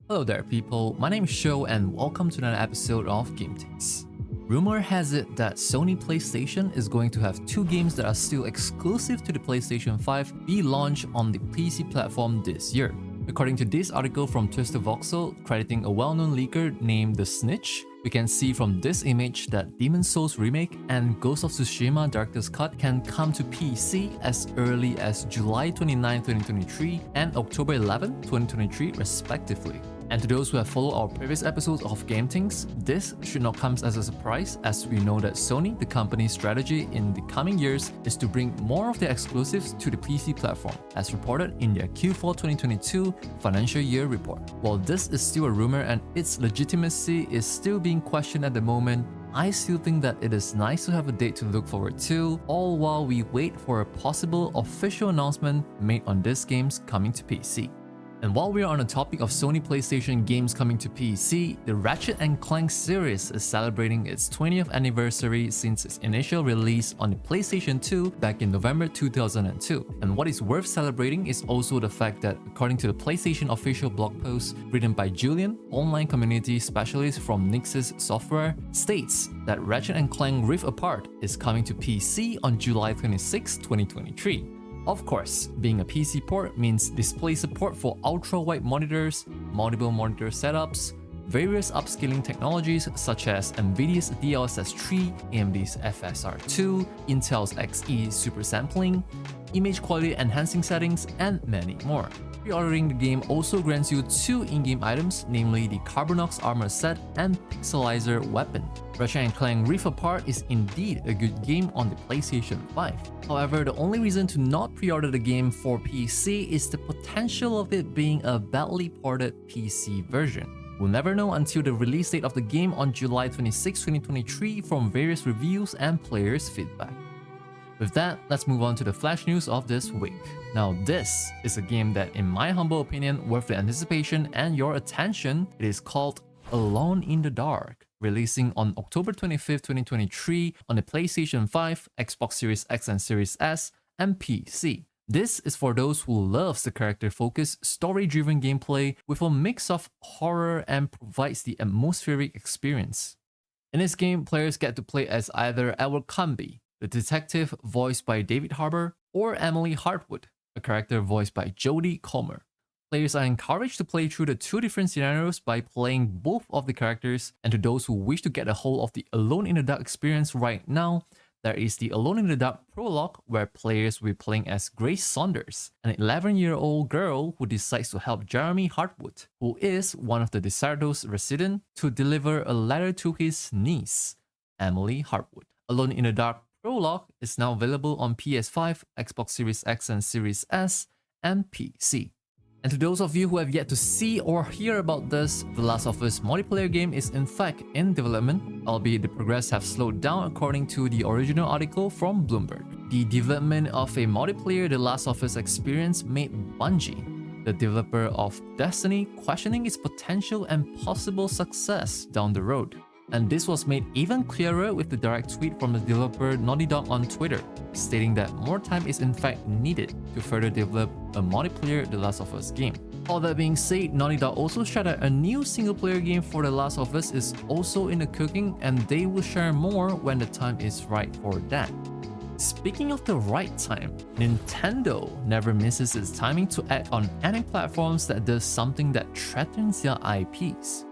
Hello there people, my name is Sho and welcome to another episode of Game Things. Rumor has it that Sony PlayStation is going to have two games that are still exclusive to the PlayStation 5 be launched on the PC platform this year. According to this article from Twister Voxel, crediting a well-known leaker named The Snitch, we can see from this image that Demon's Souls Remake and Ghost of Tsushima Director's Cut can come to PC as early as July 29, 2023 and October 11, 2023 respectively. And to those who have followed our previous episodes of Game Things, this should not come as a surprise, as we know that Sony, the company's strategy in the coming years, is to bring more of their exclusives to the PC platform, as reported in their Q4 2022 financial year report. While this is still a rumor and its legitimacy is still being questioned at the moment, I still think that it is nice to have a date to look forward to, all while we wait for a possible official announcement made on these games coming to PC. And while we are on the topic of Sony PlayStation games coming to PC, the Ratchet & Clank series is celebrating its 20th anniversary since its initial release on the PlayStation 2 back in November 2002. And what is worth celebrating is also the fact that, according to the PlayStation official blog post written by Julian, online community specialist from Nix's Software, states that Ratchet & Clank Rift Apart is coming to PC on July 26, 2023. Of course, being a PC port means display support for ultra-wide monitors, multiple monitor setups, various upscaling technologies such as NVIDIA's DLSS 3, AMD's FSR2, Intel's Xe super sampling, image quality enhancing settings, and many more. Pre-ordering the game also grants you two in-game items, namely the Carbonox armor set and Pixelizer weapon. Ratchet & Clank Rift Apart is indeed a good game on the PlayStation 5. However, the only reason to not pre-order the game for PC is the potential of it being a badly ported PC version. We'll never know until the release date of the game on July 26, 2023 from various reviews and players' feedback. With that, let's move on to the flash news of this week. Now this is a game that, in my humble opinion, worth the anticipation and your attention. It is called Alone in the Dark, releasing on October 25th, 2023 on the PlayStation 5, Xbox Series X and Series S, and PC. This is for those who loves the character-focused, story-driven gameplay with a mix of horror and provides the atmospheric experience. In this game, players get to play as either Edward Cumby, the detective voiced by David Harbour, or Emily Hartwood, a character voiced by Jodie Comer. Players are encouraged to play through the two different scenarios by playing both of the characters, and to those who wish to get a hold of the Alone in the Dark experience right now, there is the Alone in the Dark prologue where players will be playing as Grace Saunders, an 11-year-old girl who decides to help Jeremy Hartwood, who is one of the Desardos residents, to deliver a letter to his niece, Emily Hartwood. Alone in the Dark prologue is now available on PS5, Xbox Series X and Series S, and PC. And to those of you who have yet to see or hear about this, The Last of Us multiplayer game is in fact in development, albeit the progress have slowed down according to the original article from Bloomberg. The development of a multiplayer The Last of Us experience made Bungie, the developer of Destiny, questioning its potential and possible success down the road. And this was made even clearer with the direct tweet from the developer Naughty Dog on Twitter, stating that more time is in fact needed to further develop a multiplayer The Last of Us game. All that being said, Naughty Dog also shared that a new single-player game for The Last of Us is also in the cooking, and they will share more when the time is right for that. Speaking of the right time, Nintendo never misses its timing to act on any platforms that does something that threatens their IPs.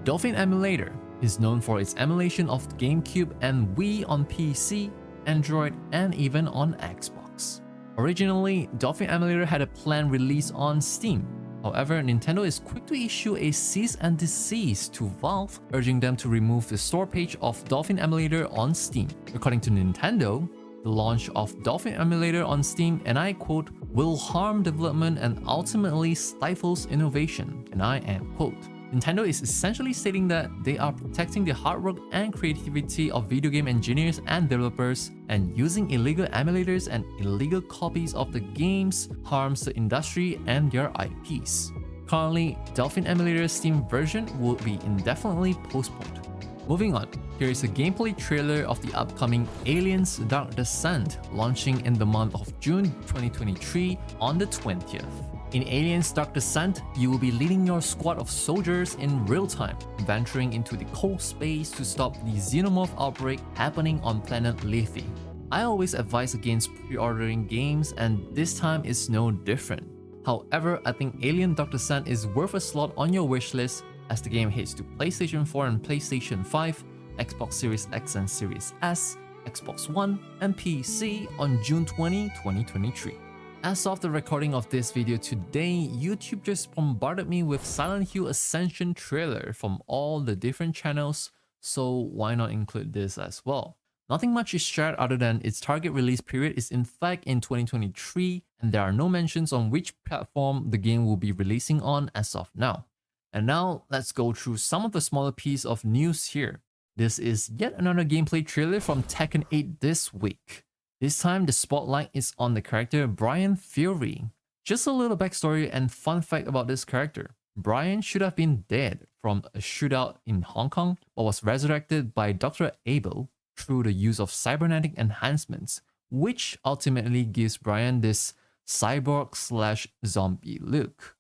Dolphin Emulator is known for its emulation of GameCube and Wii on PC, Android, and even on Xbox. Originally, Dolphin Emulator had a planned release on Steam. However, Nintendo is quick to issue a cease and desist to Valve, urging them to remove the store page of Dolphin Emulator on Steam. According to Nintendo, the launch of Dolphin Emulator on Steam, and I quote, will harm development and ultimately stifles innovation, and I end quote. Nintendo is essentially stating that they are protecting the hard work and creativity of video game engineers and developers, and using illegal emulators and illegal copies of the games harms the industry and their IPs. Currently, Dolphin Emulator's Steam version will be indefinitely postponed. Moving on, here is a gameplay trailer of the upcoming Aliens Dark Descent launching in the month of June 2023 on the 20th. In Aliens Dark Descent, you will be leading your squad of soldiers in real time, venturing into the cold space to stop the xenomorph outbreak happening on planet Lethe. I always advise against pre-ordering games, and this time is no different. However, I think Alien Dark Descent is worth a slot on your wishlist as the game hits to PlayStation 4 and PlayStation 5, Xbox Series X and Series S, Xbox One, and PC on June 20, 2023. As of the recording of this video today, YouTube just bombarded me with Silent Hill Ascension trailer from all the different channels, so why not include this as well? Nothing much is shared other than its target release period is in fact in 2023, and there are no mentions on which platform the game will be releasing on as of now. And now let's go through some of the smaller piece of news here. This is yet another gameplay trailer from Tekken 8 this week. This time, the spotlight is on the character Brian Fury. Just a little backstory and fun fact about this character. Brian should have been dead from a shootout in Hong Kong, but was resurrected by Dr. Abel through the use of cybernetic enhancements, which ultimately gives Brian this cyborg/zombie look.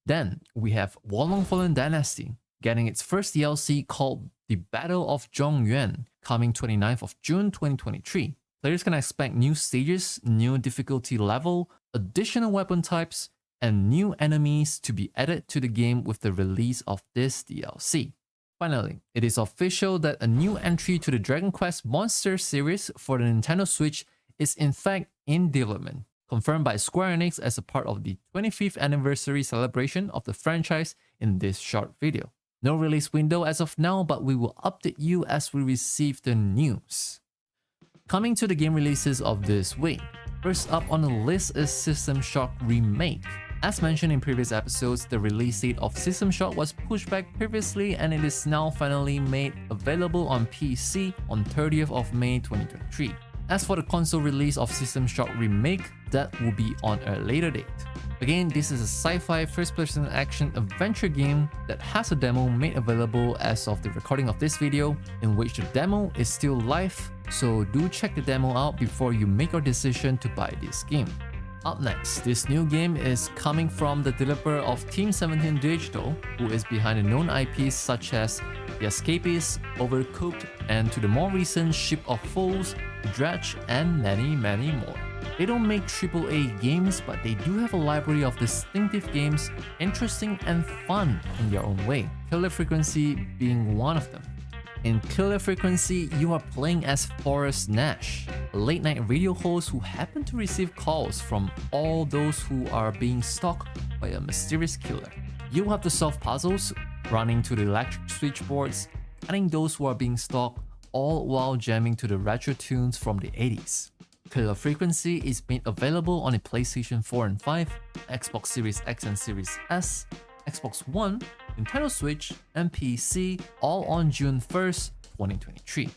Then, we have Wolong Fallen Dynasty, getting its first DLC called The Battle of Zhongyuan, coming 29th of June 2023. Players can expect new stages, new difficulty level, additional weapon types, and new enemies to be added to the game with the release of this DLC. Finally, it is official that a new entry to the Dragon Quest Monster series for the Nintendo Switch is in fact in development, confirmed by Square Enix as a part of the 25th anniversary celebration of the franchise in this short video. No release window as of now, but we will update you as we receive the news. Coming to the game releases of this week, first up on the list is System Shock Remake. As mentioned in previous episodes, the release date of System Shock was pushed back previously and it is now finally made available on PC on 30th of May 2023. As for the console release of System Shock Remake, that will be on a later date. Again, this is a sci-fi first-person action adventure game that has a demo made available as of the recording of this video, in which the demo is still live, so do check the demo out before you make your decision to buy this game. Up next, this new game is coming from the developer of Team 17 Digital, who is behind the known IPs such as The Escapist, Overcooked, and to the more recent Ship of Fools, Dredge, and many more. They don't make AAA games, but they do have a library of distinctive games, interesting and fun in their own way, Killer Frequency being one of them. In Killer Frequency, you are playing as Forrest Nash, a late-night radio host who happened to receive calls from all those who are being stalked by a mysterious killer. You have to solve puzzles, running to the electric switchboards, cutting those who are being stalked, all while jamming to the retro tunes from the 80s. Killer Frequency is made available on a PlayStation 4 and 5, Xbox Series X and Series S, Xbox One, Nintendo Switch, and PC, all on June 1st, 2023.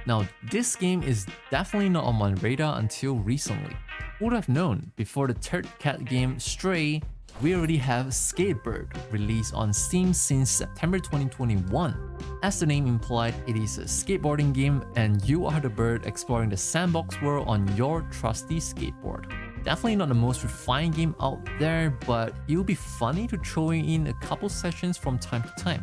Now, this game is definitely not on my radar until recently. Who would have known, before the third cat game, Stray, we already have Skatebird released on Steam since September 2021. As the name implied, it is a skateboarding game and you are the bird exploring the sandbox world on your trusty skateboard. Definitely not the most refined game out there, but it will be funny to throw in a couple sessions from time to time.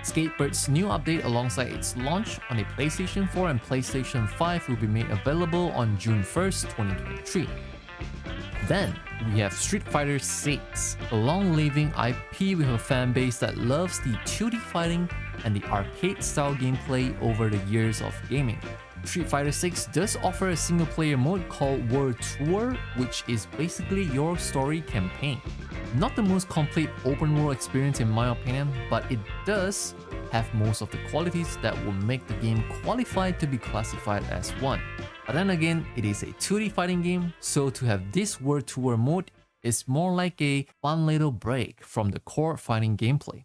Skatebird's new update alongside its launch on a PlayStation 4 and PlayStation 5 will be made available on June 1st, 2023. Then, we have Street Fighter 6, a long-living IP with a fanbase that loves the 2D fighting and the arcade-style gameplay over the years of gaming. Street Fighter 6 does offer a single-player mode called World Tour, which is basically your story campaign. Not the most complete open-world experience in my opinion, but it does have most of the qualities that will make the game qualified to be classified as one. But then again, it is a 2D fighting game, so to have this World Tour mode is more like a fun little break from the core fighting gameplay.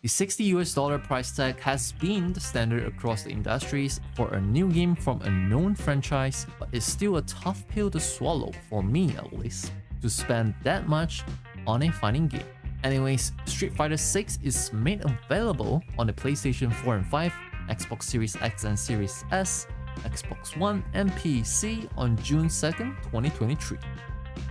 The $60 price tag has been the standard across the industries for a new game from a known franchise, but it's still a tough pill to swallow, for me at least, to spend that much on a fighting game. Anyways, Street Fighter 6 is made available on the PlayStation 4 and 5, Xbox Series X and Series S, Xbox One, and PC on June 2nd, 2023.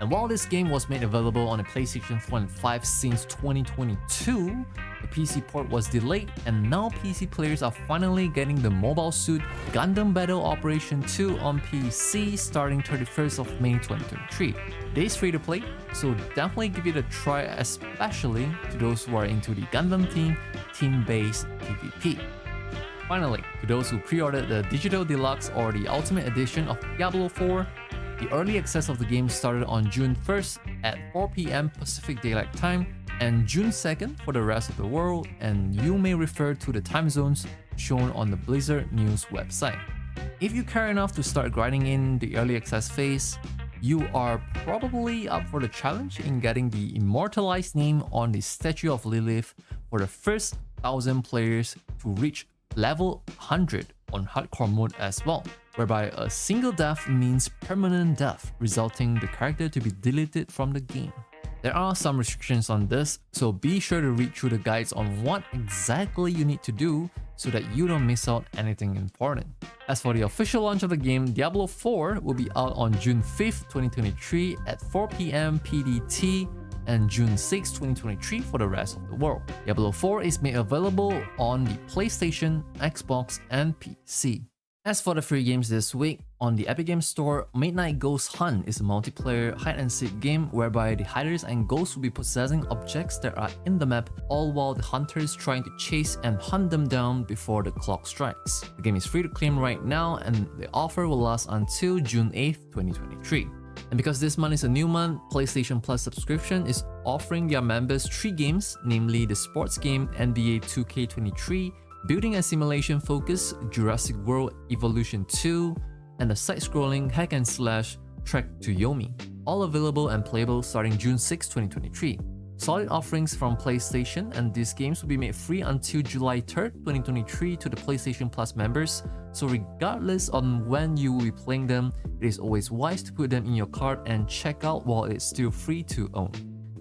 And while this game was made available on the PlayStation 4 and 5 since 2022, the PC port was delayed, and now PC players are finally getting the mobile suit Gundam Battle Operation 2 on PC starting 31st of May 2023. It is free to play, so definitely give it a try, especially to those who are into the Gundam theme, team-based PvP. Finally, to those who pre-ordered the Digital Deluxe or the Ultimate Edition of Diablo 4, the early access of the game started on June 1st at 4 PM Pacific Daylight Time and June 2nd for the rest of the world, and you may refer to the time zones shown on the Blizzard News website. If you care enough to start grinding in the early access phase, you are probably up for the challenge in getting the immortalized name on the Statue of Lilith for the first 1,000 players to reach level 100 on hardcore mode as well, whereby a single death means permanent death, resulting the character to be deleted from the game. There are some restrictions on this, so be sure to read through the guides on what exactly you need to do so that you don't miss out anything important. As for the official launch of the game, Diablo 4 will be out on June 5th, 2023 at 4 PM PDT and June 6, 2023 for the rest of the world. Diablo 4 is made available on the PlayStation, Xbox, and PC. As for the free games this week, on the Epic Games Store, Midnight Ghost Hunt is a multiplayer hide-and-seek game whereby the hiders and ghosts will be possessing objects that are in the map, all while the hunters trying to chase and hunt them down before the clock strikes. The game is free to claim right now, and the offer will last until June 8th, 2023. And because this month is a new month, PlayStation Plus subscription is offering their members 3 games, namely the sports game NBA 2K23, building and simulation focus Jurassic World Evolution 2, and the side-scrolling hack and slash Trek to Yomi, all available and playable starting June 6, 2023. Solid offerings from PlayStation, and these games will be made free until July 3rd, 2023 to the PlayStation Plus members, so regardless on when you will be playing them, it is always wise to put them in your cart and check out while it's still free to own.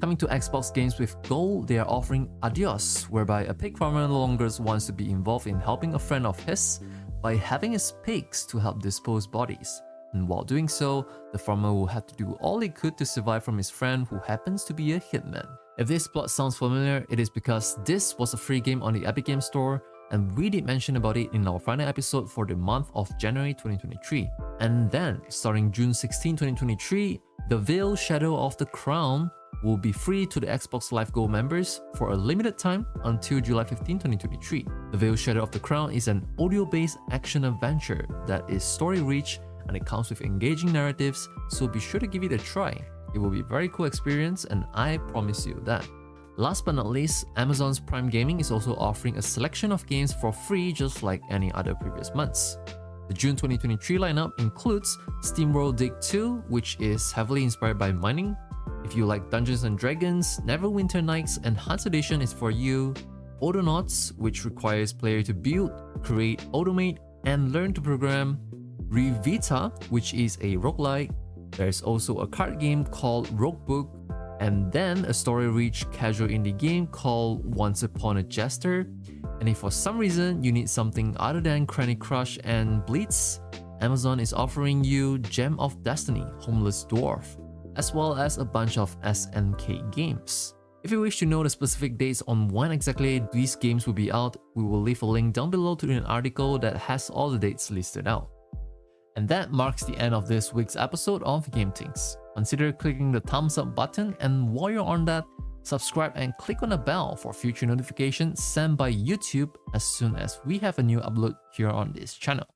Coming to Xbox games with Gold, they are offering Adios, whereby a pig farmer no longer wants to be involved in helping a friend of his by having his pigs to help dispose bodies. And while doing so, the farmer will have to do all he could to survive from his friend who happens to be a hitman. If this plot sounds familiar, it is because this was a free game on the Epic Games Store, and we did mention about it in our final episode for the month of January 2023. And then, starting June 16, 2023, The Veil Shadow of the Crown will be free to the Xbox Live Gold members for a limited time until July 15, 2023. The Veil Shadow of the Crown is an audio-based action-adventure that is story-rich, and it comes with engaging narratives, so be sure to give it a try. It will be a very cool experience, and I promise you that. Last but not least, Amazon's Prime Gaming is also offering a selection of games for free just like any other previous months. The June 2023 lineup includes SteamWorld Dig 2, which is heavily inspired by mining. If you like Dungeons & Dragons, Neverwinter Nights and Hunt Edition is for you. Autonauts, which requires player to build, create, automate, and learn to program. Revita, which is a roguelike. There's also a card game called Roguebook, and then a story-rich casual indie game called Once Upon a Jester. And if for some reason you need something other than Candy Crush and Blitz, Amazon is offering you Gem of Destiny, Homeless Dwarf, as well as a bunch of SNK games. If you wish to know the specific dates on when exactly these games will be out, we will leave a link down below to an article that has all the dates listed out. And that marks the end of this week's episode of Game Things. Consider clicking the thumbs up button, and while you're on that, subscribe and click on the bell for future notifications sent by YouTube as soon as we have a new upload here on this channel.